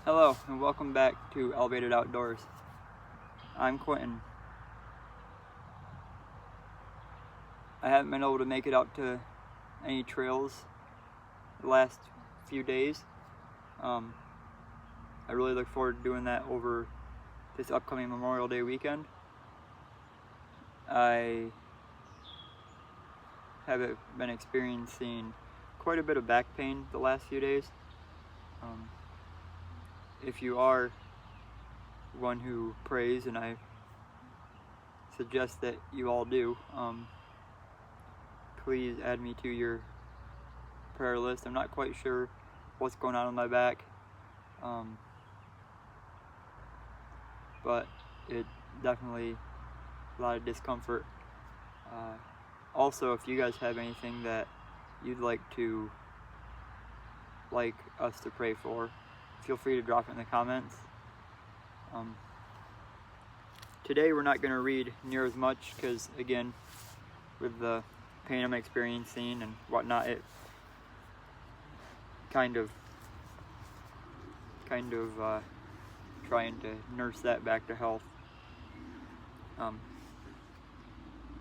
Hello and welcome back to Elevated Outdoors. I'm Quentin. I haven't been able to make it out to any trails the last few days. I really look forward to doing that over this upcoming Memorial Day weekend. I have been experiencing quite a bit of back pain the last few days. If you are one who prays, and I suggest that you all do, please add me to your prayer list. I'm not quite sure what's going on with my back, but it definitely a lot of discomfort. Also, if you guys have anything that you'd like us to pray for, feel free to drop it in the comments. Today we're not going to read near as much because, again, with the pain I'm experiencing and whatnot, it kind of trying to nurse that back to health.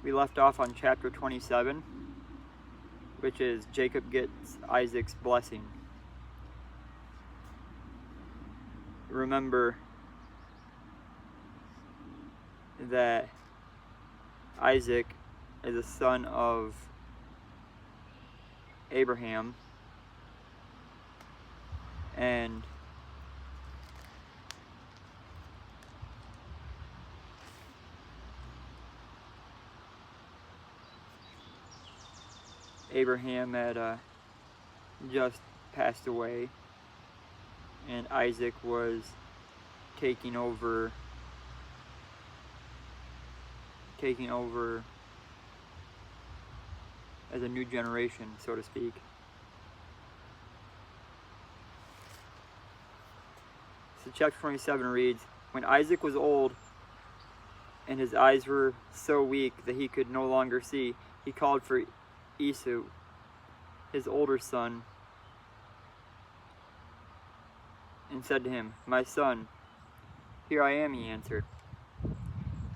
We left off on chapter 27, which is Jacob gets Isaac's blessing. Remember that Isaac is a son of Abraham, and Abraham had just passed away, and Isaac was taking over as a new generation, so to speak. So chapter 27 reads, "When Isaac was old and his eyes were so weak that he could no longer see, he called for Issac, his older son, and said to him, 'My son.' 'Here I am,' he answered.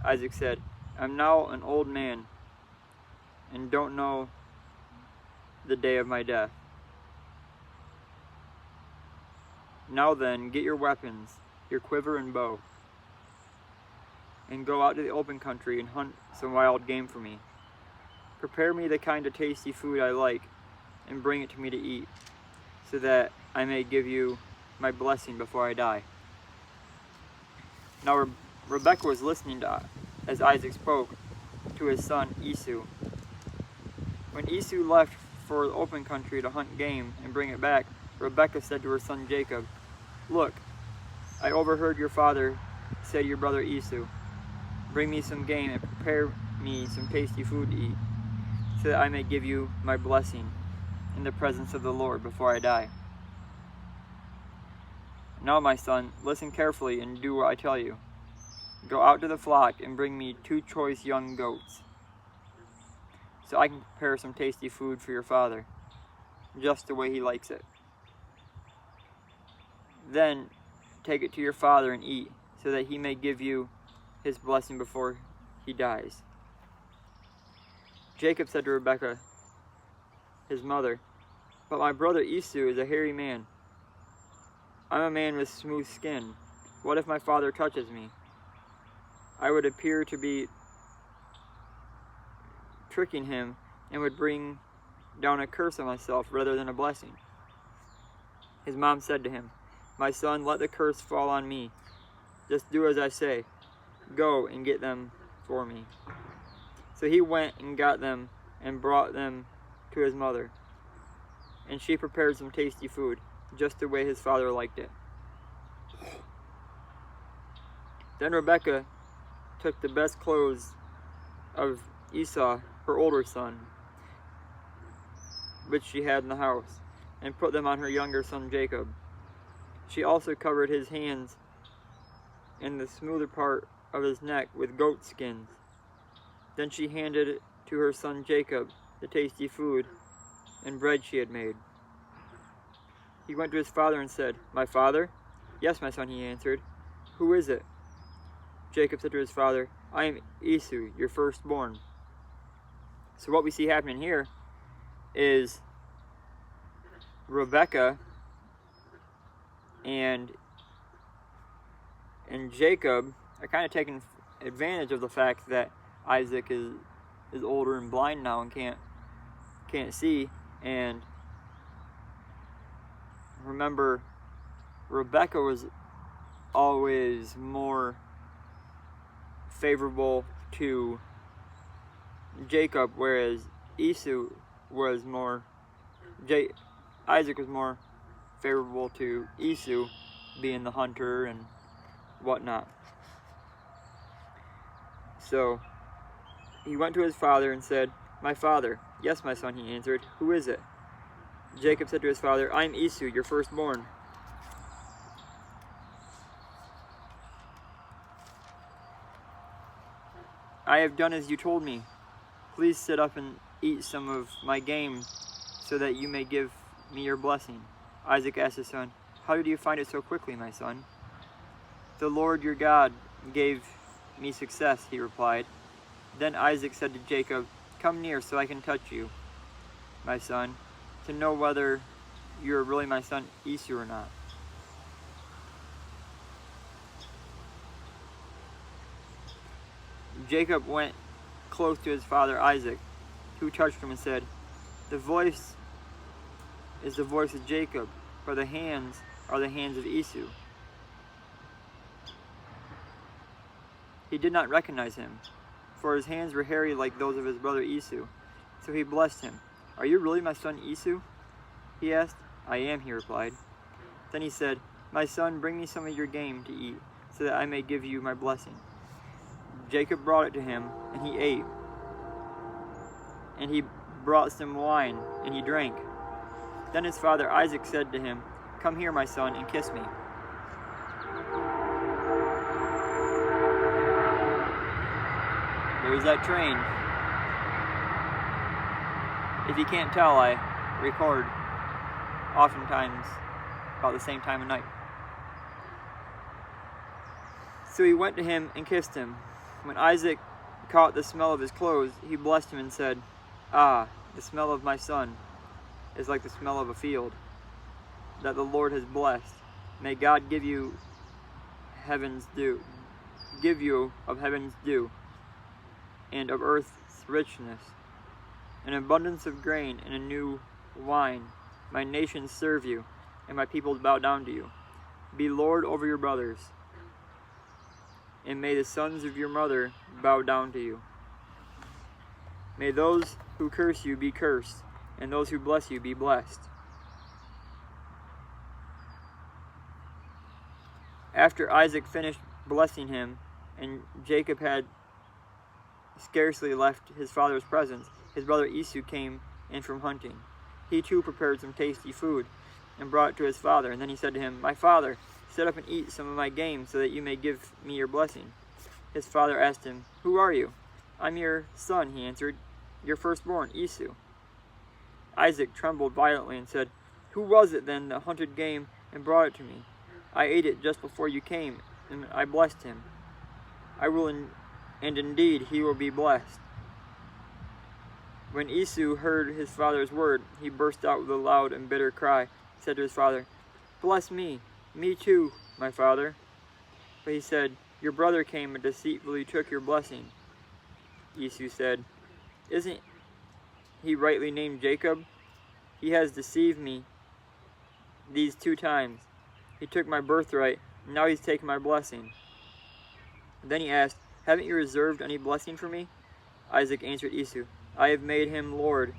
Isaac said, 'I'm now an old man and don't know the day of my death. Now then, get your weapons, your quiver and bow, and go out to the open country and hunt some wild game for me. Prepare me the kind of tasty food I like and bring it to me to eat, so that I may give you my blessing before I die.' Now Rebekah was listening as Isaac spoke to his son Issac. When Issac left for the open country to hunt game and bring it back, Rebekah said to her son Jacob, 'Look, I overheard your father say to your brother Issac, bring me some game and prepare me some tasty food to eat, so that I may give you my blessing in the presence of the Lord before I die. Now, my son, listen carefully and do what I tell you. Go out to the flock and bring me 2 choice young goats, so I can prepare some tasty food for your father, just the way he likes it. Then take it to your father and eat, so that he may give you his blessing before he dies.' Jacob said to Rebekah, his mother, 'But my brother Issac is a hairy man. I'm a man with smooth skin. What if my father touches me? I would appear to be tricking him and would bring down a curse on myself rather than a blessing.' His mom said to him, 'My son, let the curse fall on me. Just do as I say. Go and get them for me.' So he went and got them and brought them to his mother, and she prepared some tasty food, just the way his father liked it. Then Rebekah took the best clothes of Issac, her older son, which she had in the house, and put them on her younger son Jacob. She also covered his hands and the smoother part of his neck with goat skins. Then she handed to her son Jacob the tasty food and bread she had made. He went to his father and said, "My father?" Yes, my son, he answered. Who is it? Jacob said to his father, I am Esau, your firstborn. So what we see happening here is Rebekah and Jacob are kind of taking advantage of the fact that Isaac is older and blind now and can't see. And remember, Rebekah was always more favorable to Jacob, whereas Esau was more Isaac was more favorable to Esau, being the hunter and whatnot. So he went to his father and said, My father. Yes, my son, he answered. Who is it? Jacob said to his father, I am Esau, your firstborn. I have done as you told me. Please sit up and eat some of my game so that you may give me your blessing. Isaac asked his son, How did you find it so quickly, my son? The Lord your God gave me success, he replied. Then Isaac said to Jacob, Come near so I can touch you, my son, to know whether you are really my son Esau or not. Jacob went close to his father Isaac, who touched him and said, The voice is the voice of Jacob, but the hands are the hands of Esau. He did not recognize him, for his hands were hairy like those of his brother Esau. So he blessed him. Are you really my son Esau? He asked. I am, he replied. Then he said, My son, bring me some of your game to eat, so that I may give you my blessing. Jacob brought it to him, and he ate. And he brought some wine, and he drank. Then his father Isaac said to him, Come here, my son, and kiss me. There's that train. If you can't tell, I record oftentimes about the same time of night. So he went to him and kissed him. When Isaac caught the smell of his clothes, he blessed him and said, Ah, the smell of my son is like the smell of a field that the Lord has blessed. May God give you of heaven's dew, and of earth's richness, an abundance of grain and a new wine. My nations serve you, and my people bow down to you. Be Lord over your brothers, and may the sons of your mother bow down to you. May those who curse you be cursed, and those who bless you be blessed. After Isaac finished blessing him, and Jacob had scarcely left his father's presence, his brother Esau came in from hunting. He too prepared some tasty food and brought it to his father, and then he said to him, My father, sit up and eat some of my game so that you may give me your blessing. His father asked him, Who are you? I'm your son, he answered, your firstborn, Esau. Isaac trembled violently and said, Who was it then that hunted game and brought it to me? I ate it just before you came, and I blessed him. I will, and indeed he will be blessed. When Esau heard his father's word, he burst out with a loud and bitter cry. He said to his father, Bless me too, my father. But he said, Your brother came and deceitfully took your blessing. Esau said, Isn't he rightly named Jacob? He has deceived me these 2 times. He took my birthright, and now he's taken my blessing. Then he asked, Haven't you reserved any blessing for me? Isaac answered Esau, I have made him lord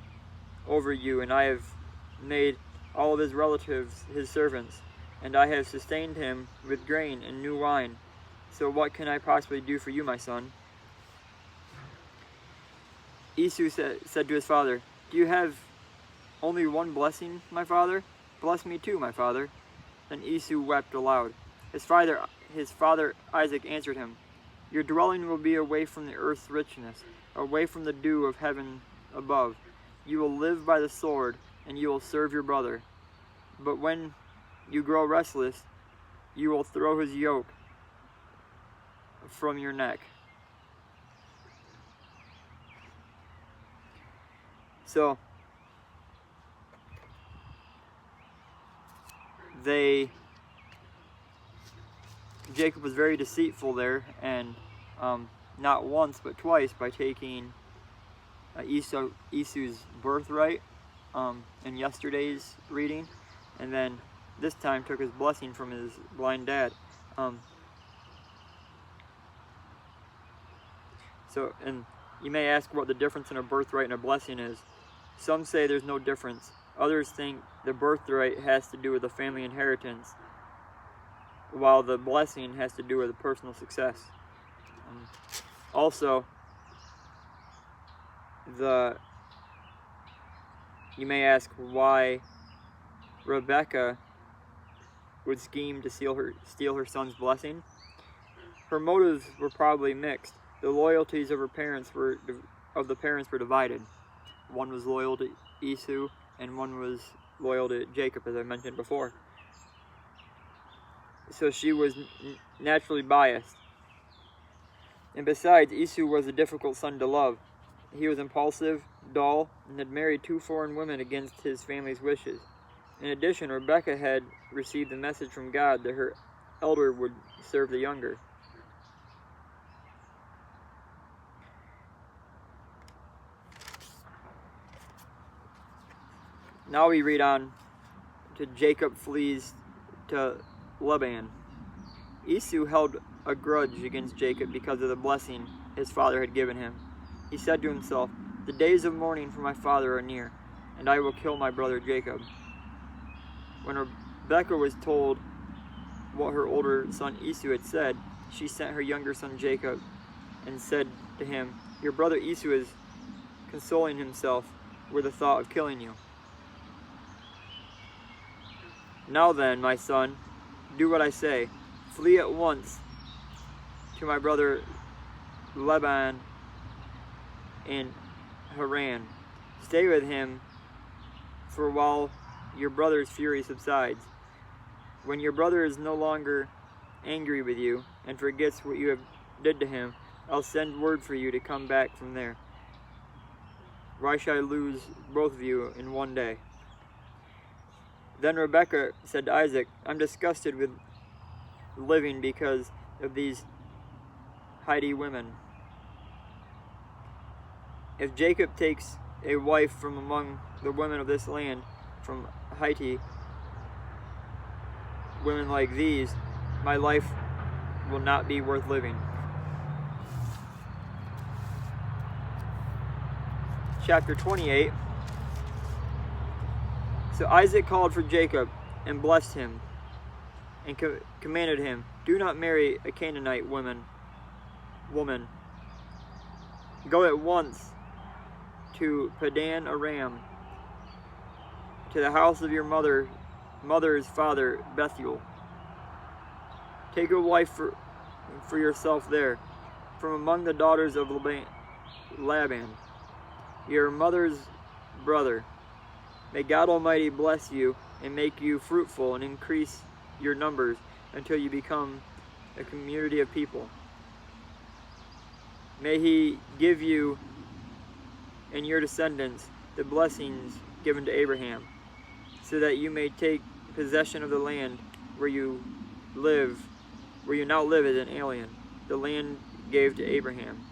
over you, and I have made all of his relatives his servants, and I have sustained him with grain and new wine. So what can I possibly do for you, my son? Esau said to his father, Do you have only one blessing, my father? Bless me too, my father. Then Esau wept aloud. His father Isaac answered him, Your dwelling will be away from the earth's richness, away from the dew of heaven above. You will live by the sword, and you will serve your brother. But when you grow restless, you will throw his yoke from your neck. So Jacob was very deceitful there, and not once but twice by taking Esau's birthright in yesterday's reading, and then this time took his blessing from his blind dad. And you may ask what the difference in a birthright and a blessing is. Some say there's no difference. Others think the birthright has to do with the family inheritance, while the blessing has to do with personal success. Also, you may ask why Rebekah would scheme to steal her son's blessing. Her motives were probably mixed. The loyalties of the parents were divided. One was loyal to Esau, and one was loyal to Jacob, as I mentioned before. So she was naturally biased. And besides, Esau was a difficult son to love. He was impulsive, dull, and had married 2 foreign women against his family's wishes. In addition, Rebekah had received a message from God that her elder would serve the younger. Now we read on to Jacob flees to Laban. Esau held a grudge against Jacob because of the blessing his father had given him. He said to himself, "The days of mourning for my father are near, and I will kill my brother Jacob." When Rebekah was told what her older son Esau had said, she sent her younger son Jacob and said to him, "Your brother Esau is consoling himself with the thought of killing you. Now then, my son, do what I say. Flee at once to my brother Laban in Haran. Stay with him for a while your brother's fury subsides. When your brother is no longer angry with you and forgets what you have did to him, I'll send word for you to come back from there. Why should I lose both of you in one day?" Then Rebekah said to Isaac, "I'm disgusted with living because of these Hittite women. If Jacob takes a wife from among the women of this land, from Hittite women like these, my life will not be worth living." Chapter 28. So Isaac called for Jacob and blessed him and commanded him, "Do not marry a Canaanite woman. Go at once to Padan Aram, to the house of your mother's father Bethuel. Take a wife for yourself there, from among the daughters of Laban, your mother's brother. May God Almighty bless you and make you fruitful and increase your numbers until you become a community of people. May He give you and your descendants the blessings given to Abraham, so that you may take possession of the land where you now live as an alien, the land gave to Abraham."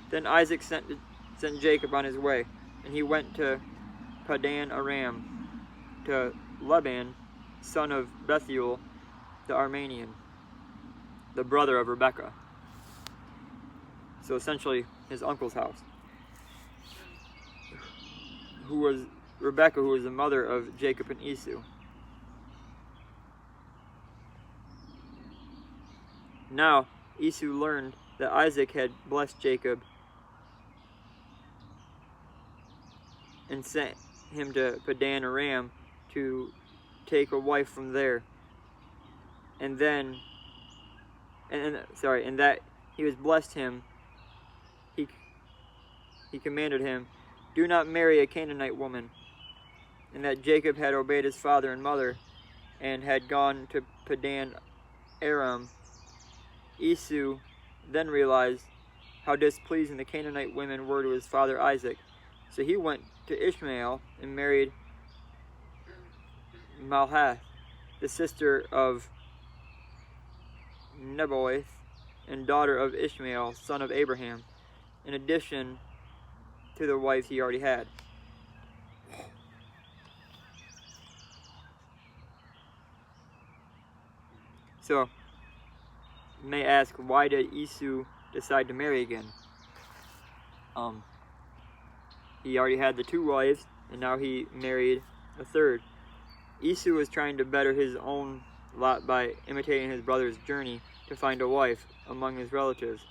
Then Isaac sent Jacob on his way, and he went to Padan Aram, to Laban, son of Bethuel the Aramean, the brother of Rebekah. So essentially his uncle's house. Who was Rebekah, who was the mother of Jacob and Esau. Now Esau learned that Isaac had blessed Jacob and sent him to Padan Aram to take a wife from there. And that he was blessed him, he commanded him, "Do not marry a Canaanite woman," and that Jacob had obeyed his father and mother and had gone to Padan Aram. Esau then realized how displeasing the Canaanite women were to his father Isaac. So he went to Ishmael and married Malhath, the sister of Nebaioth and daughter of Ishmael, son of Abraham, in addition to the wives he already had. So, you may ask, why did Esau decide to marry again? He already had the two wives, and now he married a third. Esau was trying to better his own lot by imitating his brother's journey to find a wife among his relatives.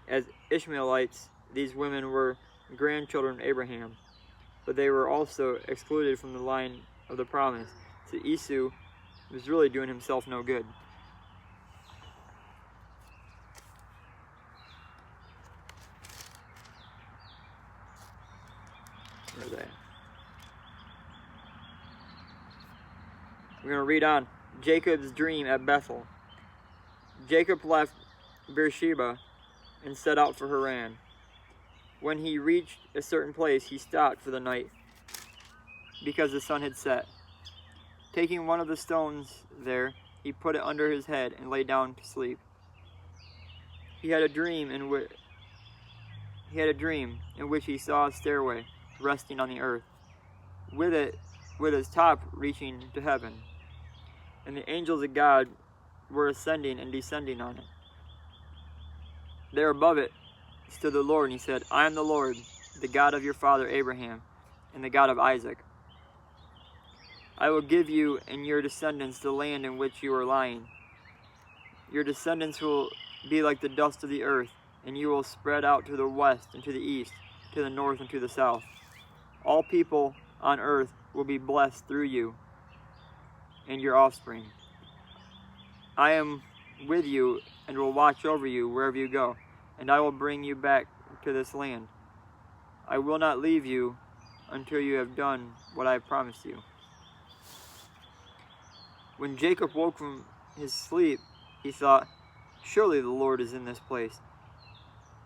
As Ishmaelites, these women were grandchildren of Abraham, but they were also excluded from the line of the promise. So Esau was really doing himself no good. Where's that? We're going to read on. Jacob's dream at Bethel. Jacob left Beersheba and set out for Haran. When he reached a certain place, he stopped for the night because the sun had set. Taking one of the stones there, he put it under his head and lay down to sleep. He had a dream in which he saw a stairway resting on the earth, with its top reaching to heaven, and the angels of God were ascending and descending on it. There above it stood the Lord, and he said, I am the Lord, the God of your father Abraham, and the God of Isaac. I will give you and your descendants the land in which you are lying. Your descendants will be like the dust of the earth, and you will spread out to the west and to the east, to the north and to the south. All people on earth will be blessed through you and your offspring. I am with you and will watch over you wherever you go, and I will bring you back to this land. I will not leave you until you have done what I have promised you. When Jacob woke from his sleep, he thought, surely the Lord is in this place,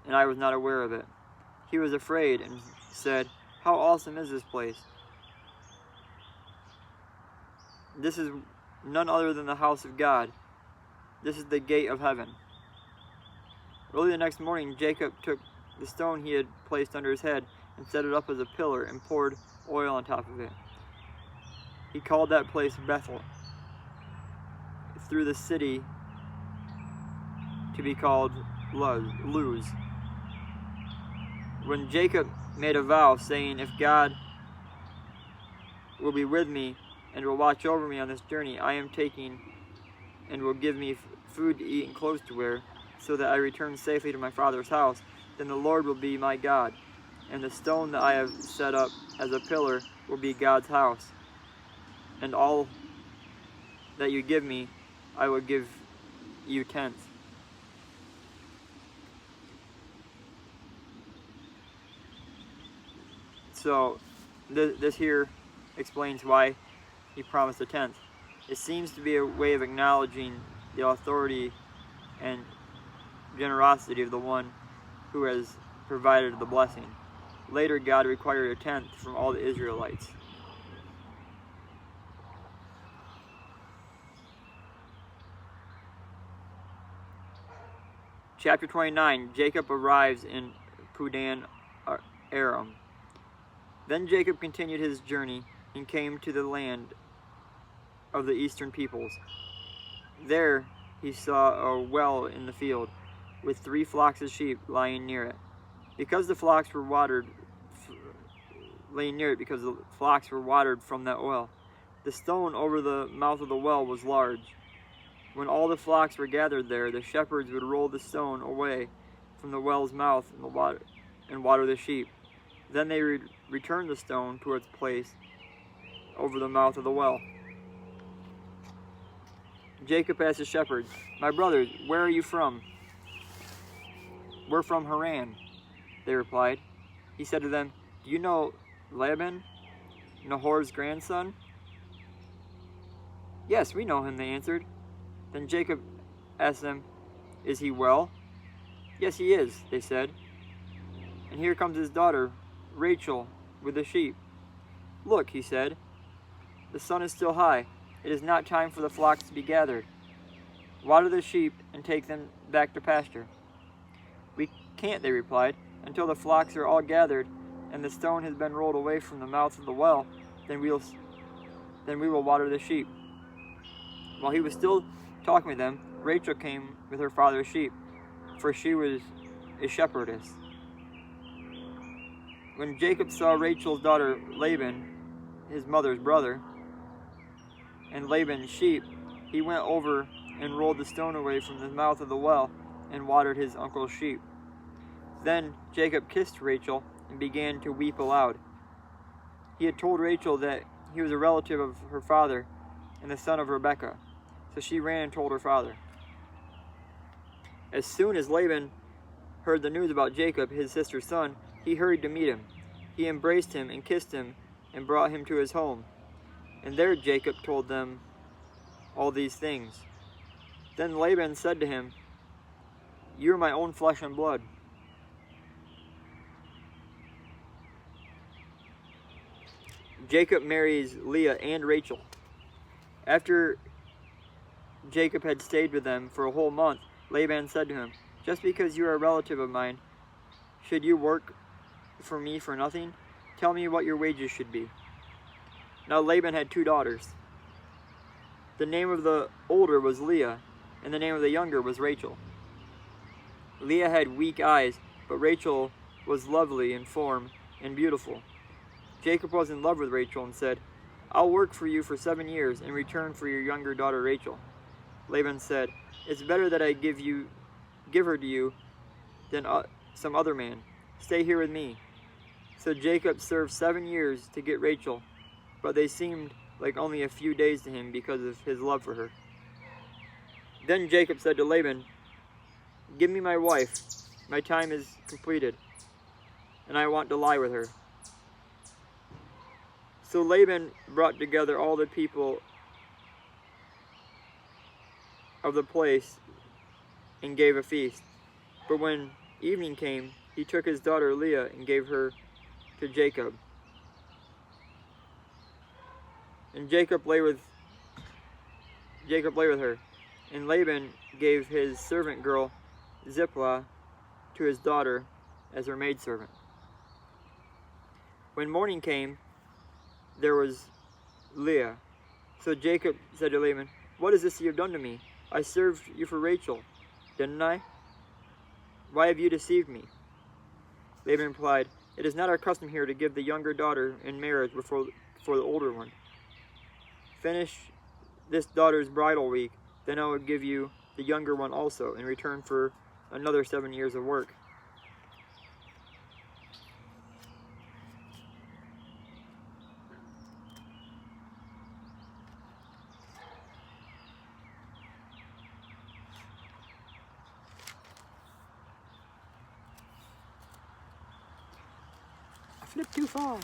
and I was not aware of it. He was afraid and said, how awesome is this place? This is none other than the house of God. This is the gate of heaven. Early the next morning, Jacob took the stone he had placed under his head and set it up as a pillar and poured oil on top of it. He called that place Bethel, through the city to be called Luz. When Jacob made a vow, saying, if God will be with me and will watch over me on this journey I am taking, and will give me food to eat and clothes to wear, so that I return safely to my father's house, then the Lord will be my God, and the stone that I have set up as a pillar will be God's house. And all that you give me, I will give you tenth. So this here explains why he promised a tenth. It seems to be a way of acknowledging the authority and generosity of the one who has provided the blessing. Later, God required a tenth from all the Israelites. Chapter 29, Jacob arrives in Padan Aram. Then Jacob continued his journey and came to the land of the eastern peoples. There he saw a well in the field, with 3 flocks of sheep lying near it. Because the flocks were watered from that well. The stone over the mouth of the well was large. When all the flocks were gathered there, the shepherds would roll the stone away from the well's mouth and water the sheep. Then they returned the stone to its place over the mouth of the well. Jacob asked the shepherds, my brothers, where are you from? We're from Haran, they replied. He said to them, do you know Laban, Nahor's grandson? Yes, we know him, they answered. Then Jacob asked them, "Is he well?" "Yes, he is," they said. "And here comes his daughter, Rachel, with the sheep." "Look," he said, "the sun is still high. It is not time for the flocks to be gathered. Water the sheep and take them back to pasture." "We can't," they replied, "until the flocks are all gathered and the stone has been rolled away from the mouth of the well. Then we will water the sheep." While he was still talking with them, Rachel came with her father's sheep, for she was a shepherdess. When Jacob saw Rachel's daughter Laban, his mother's brother, and Laban's sheep, he went over and rolled the stone away from the mouth of the well and watered his uncle's sheep. Then Jacob kissed Rachel and began to weep aloud. He had told Rachel that he was a relative of her father and the son of Rebekah, so she ran and told her father. As soon as Laban heard the news about Jacob, his sister's son, he hurried to meet him. He embraced him and kissed him and brought him to his home. And there Jacob told them all these things. Then Laban said to him, "You are my own flesh and blood." Jacob marries Leah and Rachel. After Jacob had stayed with them for a whole month, Laban said to him, "Just because you are a relative of mine, should you work for me for nothing? Tell me what your wages should be." Now Laban had 2 daughters. The name of the older was Leah, and the name of the younger was Rachel. Leah had weak eyes, but Rachel was lovely in form and beautiful. Jacob was in love with Rachel and said, "I'll work for you for 7 years in return for your younger daughter Rachel." Laban said, "It's better that I give her to you than some other man. Stay here with me." So Jacob served 7 years to get Rachel, but they seemed like only a few days to him because of his love for her. Then Jacob said to Laban, "Give me my wife. My time is completed, and I want to lie with her." So Laban brought together all the people of the place and gave a feast. But when evening came, he took his daughter Leah and gave her to Jacob. And Jacob lay with her. And Laban gave his servant girl Zilpah to his daughter as her maidservant. When morning came, there was Leah. So Jacob said to Laban, "What is this you have done to me? I served you for Rachel, didn't I? Why have you deceived me?" Laban replied, "It is not our custom here to give the younger daughter in marriage before the older one. Finish this daughter's bridal week, then I will give you the younger one also in return for another 7 years of work." I flipped too far.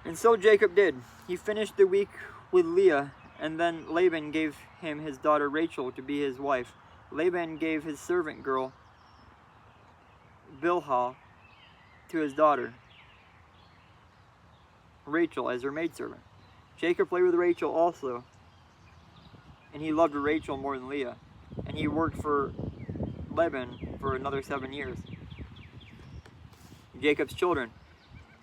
And so Jacob did. He finished the week with Leah, and then Laban gave him his daughter Rachel to be his wife. Laban gave his servant girl Bilhah to his daughter Rachel as her maidservant. Jacob lay with Rachel also, and he loved Rachel more than Leah, and he worked for Laban for another 7 years. Jacob's children.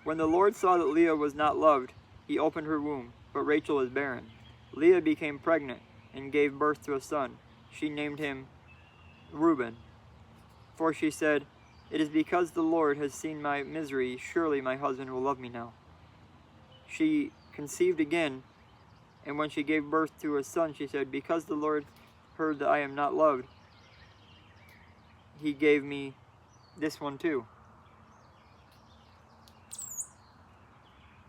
When the Lord saw that Leah was not loved, he opened her womb, but Rachel was barren. Leah became pregnant and gave birth to a son. She named him Reuben, for she said, "It is because the Lord has seen my misery, surely my husband will love me now." She conceived again, and when she gave birth to a son, she said, "Because the Lord heard that I am not loved, he gave me this one too."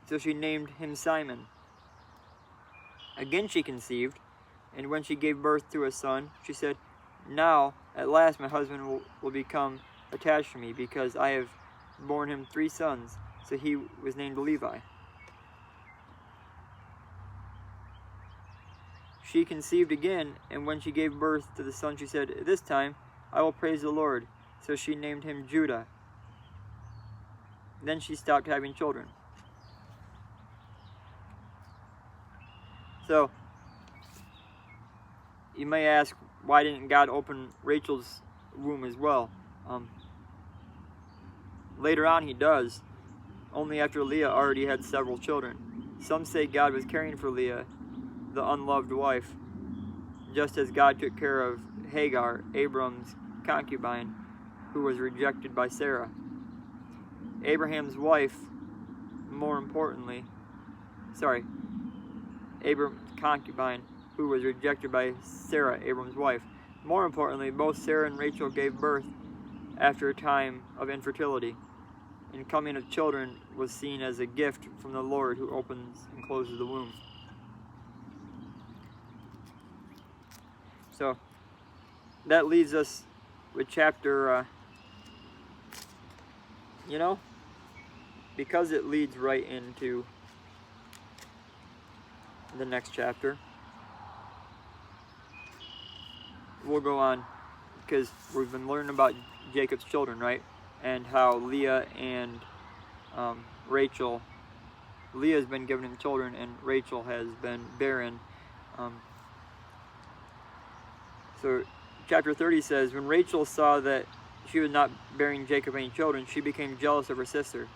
So she named him Simon. Again she conceived, and when she gave birth to a son, she said, "Now at last my husband will become attached to me, because I have borne him 3 sons." So he was named Levi. She conceived again, and when she gave birth to the son, she said, "This time I will praise the Lord." So she named him Judah. Then she stopped having children. So, you may ask, why didn't God open Rachel's womb as well? Later on he does, only after Leah already had several children. Some say God was caring for Leah, the unloved wife, just as God took care of Hagar, Abram's concubine, who was rejected by Sarah. Abraham's wife, Abram's concubine, who was rejected by Sarah, Abram's wife. More importantly, both Sarah and Rachel gave birth after a time of infertility, and coming of children was seen as a gift from the Lord who opens and closes the womb. So, that leaves us with chapter, because it leads right into the next chapter, we'll go on, because we've been learning about Jacob's children, right? And how Leah and Rachel, Leah's been given him children and Rachel has been barren. So chapter 30 says, when Rachel saw that she was not bearing Jacob any children, she became jealous of her sister.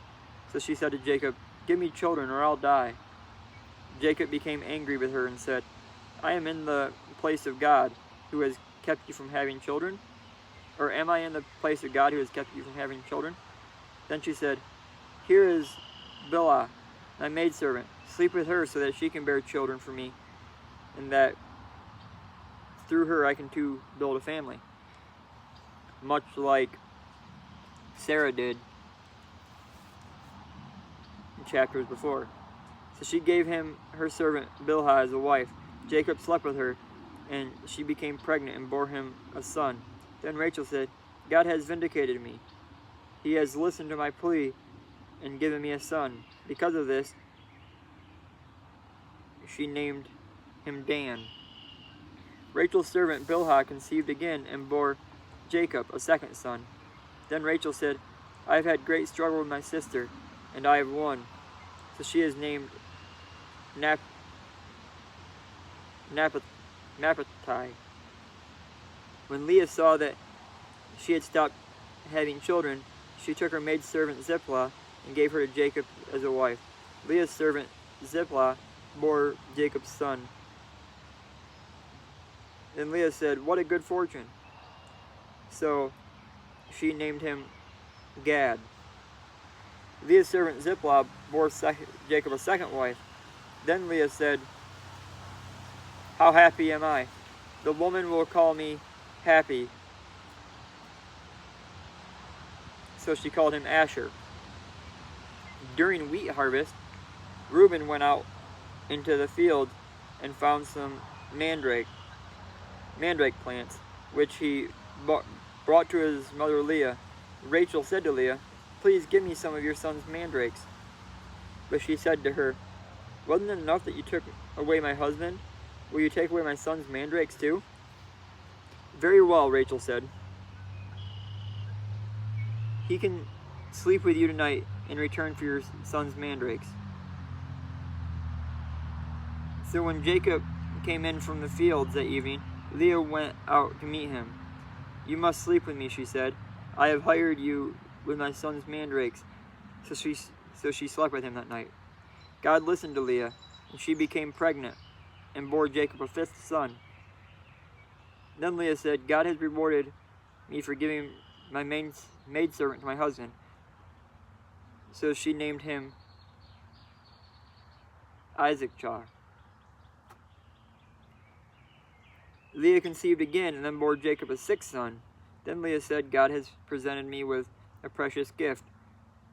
So she said to Jacob, "Give me children or I'll die." Jacob became angry with her and said, "I am in the place of God who has kept you from having children? Or am I in the place of God who has kept you from having children?" Then she said, "Here is Bilhah, my maidservant. Sleep with her so that she can bear children for me, and that through her I can too build a family." Much like Sarah did in chapters before. So she gave him her servant Bilhah as a wife. Jacob slept with her, and she became pregnant and bore him a son. Then Rachel said, "God has vindicated me. He has listened to my plea and given me a son." Because of this, she named him Dan. Rachel's servant Bilhah conceived again and bore Jacob a second son. Then Rachel said, "I have had great struggle with my sister, and I have won." So she is named Naphtali. When Leah saw that she had stopped having children, she took her maidservant Zilpah and gave her to Jacob as a wife. Leah's servant Zilpah bore Jacob's son. Then Leah said, "What a good fortune." So she named him Gad. Leah's servant Zilpah bore Jacob a second wife. Then Leah said, "How happy am I? The woman will call me happy." So she called him Asher. During wheat harvest, Reuben went out into the field and found some mandrake plants, which he brought to his mother Leah. Rachel said to Leah, "Please give me some of your son's mandrakes." But she said to her, "Wasn't it enough that you took away my husband? Will you take away my son's mandrakes too?" "Very well," Rachel said. "He can sleep with you tonight in return for your son's mandrakes." So when Jacob came in from the fields that evening, Leah went out to meet him. "You must sleep with me," she said. "I have hired you with my son's mandrakes." So she slept with him that night. God listened to Leah, and she became pregnant and bore Jacob a fifth son. Then Leah said, "God has rewarded me for giving my maidservant to my husband." So she named him Issac. Leah conceived again and then bore Jacob a sixth son. Then Leah said, "God has presented me with a precious gift.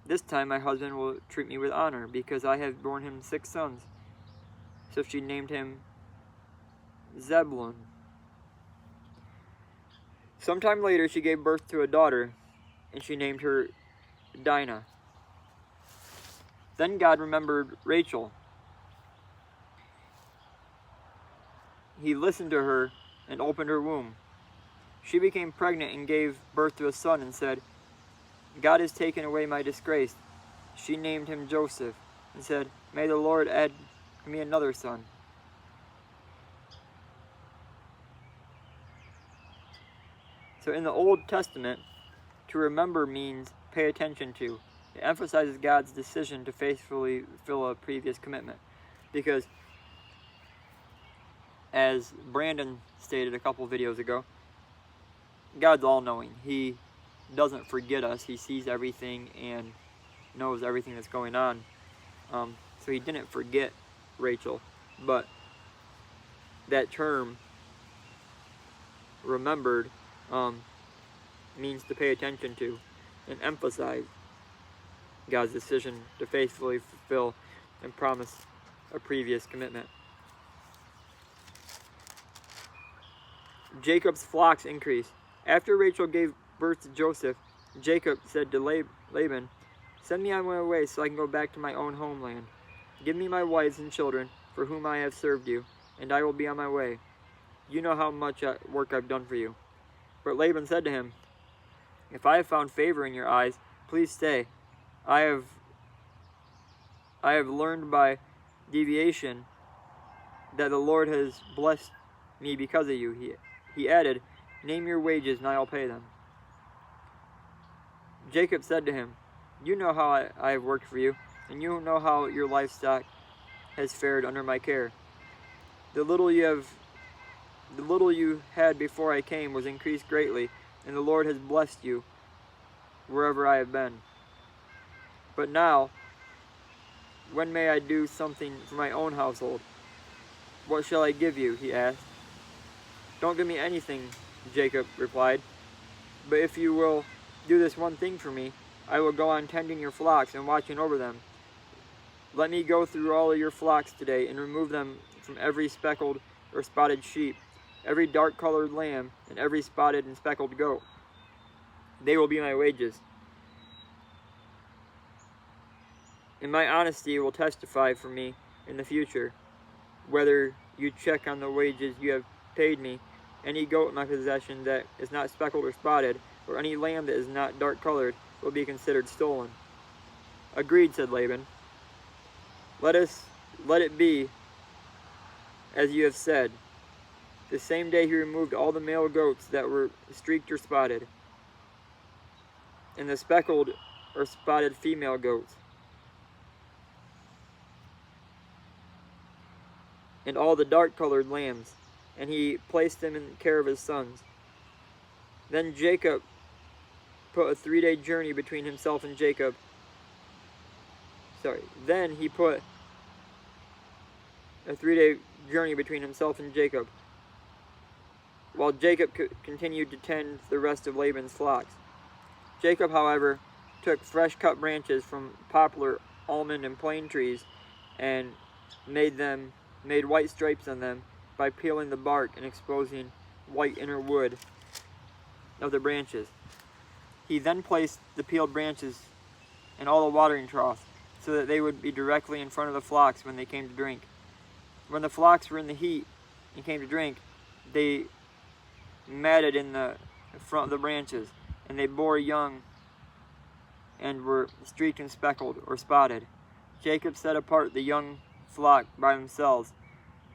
This time my husband will treat me with honor, because I have borne him 6 sons." So she named him Zebulun. Sometime later she gave birth to a daughter, and she named her Dinah. Then God remembered Rachel. he listened to her and opened her womb. She became pregnant and gave birth to a son and said, God has taken away my disgrace. She named him Joseph and said, May the Lord add to me another son. So in the Old Testament, to remember means pay attention to. It emphasizes God's decision to faithfully fulfill a previous commitment. Because, as Brandon stated a couple videos ago, God's all-knowing. He doesn't forget us. He sees everything and knows everything that's going on. So he didn't forget Rachel. But that term, remembered, means to pay attention to and emphasize God's decision to faithfully fulfill and promise a previous commitment. Jacob's flocks increased. After Rachel gave birth to Joseph, Jacob said to Laban, Send me on my way so I can go back to my own homeland. Give me my wives and children, for whom I have served you, and I will be on my way. You know how much work I've done for you. But Laban said to him, If I have found favor in your eyes, please stay. I have learned by deviation that the Lord has blessed me because of you. He added, Name your wages and I will pay them. Jacob said to him, You know how I have worked for you, and you know how your livestock has fared under my care. The little you had before I came was increased greatly, and the Lord has blessed you wherever I have been. But now, when may I do something for my own household? What shall I give you? He asked. Don't give me anything, Jacob replied. But if you will do this one thing for me, I will go on tending your flocks and watching over them. Let me go through all of your flocks today and remove them from every speckled or spotted sheep, every dark-colored lamb, and every spotted and speckled goat. They will be my wages. And my honesty will testify for me in the future, whether you check on the wages you have paid me. Any goat in my possession that is not speckled or spotted, or any lamb that is not dark-colored, will be considered stolen. Agreed, said Laban. Let it be as you have said. The same day he removed all the male goats that were streaked or spotted, and the speckled or spotted female goats, and all the dark-colored lambs, and he placed them in care of his sons. Then Jacob put a 3-day journey between himself and Jacob. Then he put a 3-day journey between himself and Jacob, while Jacob continued to tend the rest of Laban's flocks. Jacob, however, took fresh-cut branches from poplar, almond, and plane trees and made white stripes on them by peeling the bark and exposing white inner wood of the branches. He then placed the peeled branches in all the watering troughs so that they would be directly in front of the flocks when they came to drink. When the flocks were in the heat and came to drink, they matted in the front of the branches, and they bore young and were streaked and speckled or spotted. Jacob set apart the young flock by themselves,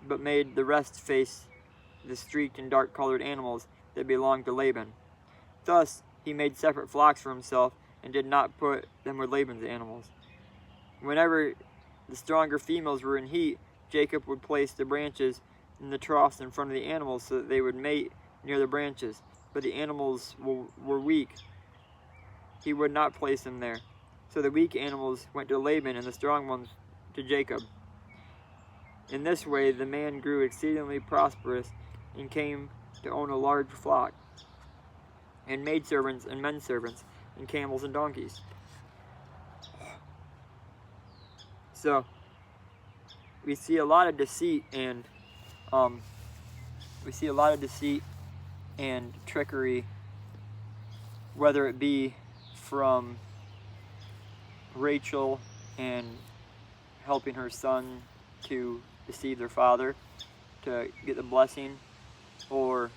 but made the rest face the streaked and dark-colored animals that belonged to Laban. Thus he made separate flocks for himself and did not put them with Laban's animals. Whenever the stronger females were in heat, Jacob would place the branches in the troughs in front of the animals so that they would mate near the branches, but the animals were weak. He would not place them there. So the weak animals went to Laban and the strong ones to Jacob. In this way the man grew exceedingly prosperous and came to own a large flock, and maidservants and menservants, and camels and donkeys. So we see a lot of deceit and trickery, whether it be from Rachel and helping her son to deceive their father, to get the blessing, or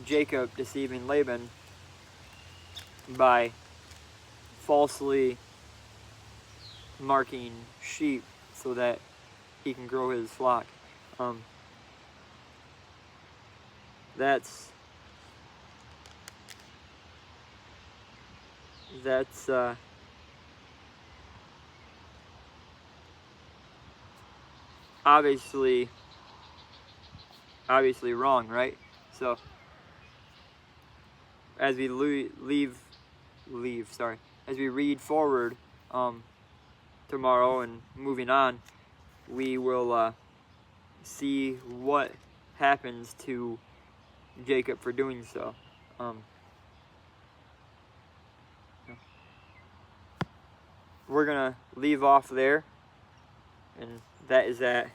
Jacob deceiving Laban by falsely marking sheep so that he can grow his flock. That's obviously wrong, right? So as we as we read forward tomorrow and moving on, we will see what happens to Jacob for doing so. We're gonna leave off there, and that is at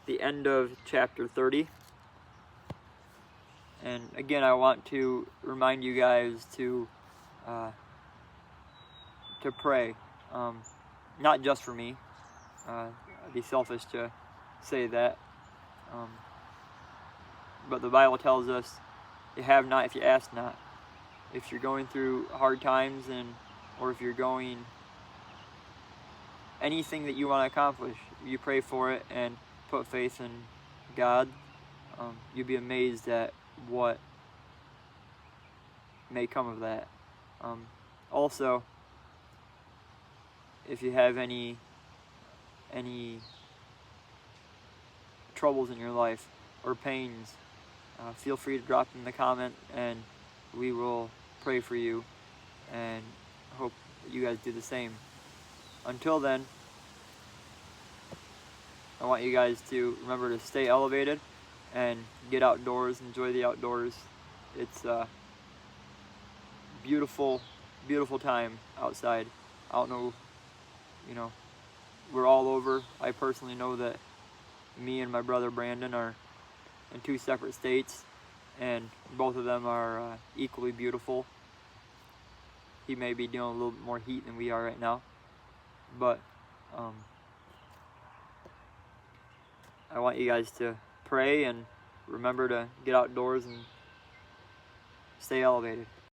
the end of chapter 30. And again, I want to remind you guys to pray, not just for me. I'd be selfish to say that, but the Bible tells us, "You have not if you ask not." If you're going through hard times, or if you're going anything that you want to accomplish, you pray for it and put faith in God. You'll be amazed at what may come of that. Also, if you have any troubles in your life or pains, feel free to drop in the comment, and we will pray for you, and hope you guys do the same. Until then, I want you guys to remember to stay elevated and get outdoors, enjoy the outdoors. It's a beautiful, beautiful time outside. I don't know, we're all over. I personally know that me and my brother Brandon are in 2 separate states, and both of them are equally beautiful. He may be dealing a little bit more heat than we are right now, but I want you guys to pray and remember to get outdoors and stay elevated.